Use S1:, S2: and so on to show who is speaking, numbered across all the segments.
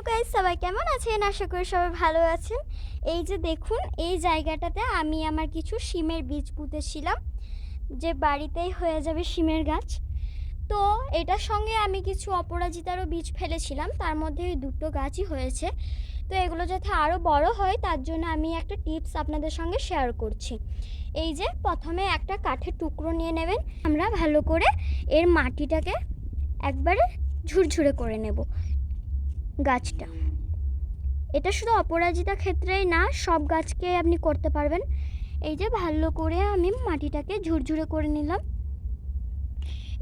S1: Guys, সবাই কেমন আছেন? আশা করি সবাই ভালো আছেন। এই যে দেখুন, এই জায়গাটাতে আমি আমার কিছু শিমের বীজ পুঁতেছিলাম, যে বাড়িতেই হয়ে যাবে শিমের গাছ। তো এটার সঙ্গে আমি কিছু অপরাজিতারও বীজ ফেলেছিলাম, তার মধ্যে এই দুটো গাছই হয়েছে। তো এগুলো যাতে আরও বড় হয় তার জন্য আমি একটা টিপস আপনাদের সঙ্গে শেয়ার করছি। এই যে প্রথমে একটা কাঠের টুকরো নিয়ে নেবেন, আমরা ভালো করে এর মাটিটাকে একবারে ঝুরঝুরে করে নেব গাছটা। এটা শুধু অপরাজিতা ক্ষেত্রেই না, সব গাছকে আপনি করতে পারবেন। এই যে ভালো করে আমি মাটিটাকে ঝুরঝুরে করে নিলাম।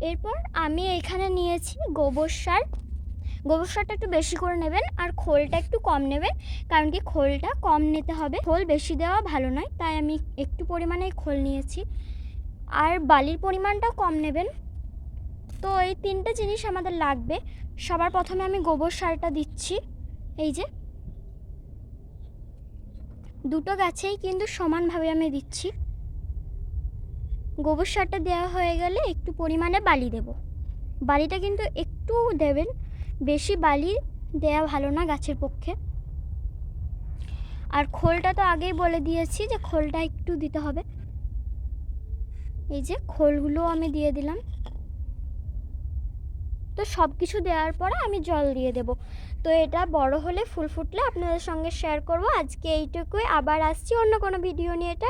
S1: এরপর আমি এখানে নিয়েছি গোবর সার। গোবর সারটা একটু বেশি করে নেবেন আর খোলটা একটু কম নেবেন, কারণ কি খোলটা কম নিতে হবে, খোল বেশি দেওয়া ভালো নয়, তাই আমি একটু পরিমাণে খোল নিয়েছি। আর বালির পরিমাণটাও কম নেবেন। তো এই তিনটে জিনিস আমাদের লাগবে। সবার প্রথমে আমি গোবর সারটা দিচ্ছি। এই যে দুটো গাছেই কিন্তু সমানভাবে আমি দিচ্ছি। গোবর সারটা দেওয়া হয়ে গেলে একটু পরিমাণে বালি দেব। বালিটা কিন্তু একটু দেবেন, বেশি বালি দেওয়া ভালো না গাছের পক্ষে। আর খোলটা তো আগেই বলে দিয়েছি যে খোলটা একটু দিতে হবে। এই যে খোলগুলো আমি দিয়ে দিলাম। তো সব কিছু দেওয়ার পরে আমি জল দিয়ে দেব। তো এটা বড় হলে, ফুল ফুটলে আপনাদের সঙ্গে শেয়ার করব। আজকে এইটুকুই, আবার আসছি অন্য কোনো ভিডিও নিয়ে। এটা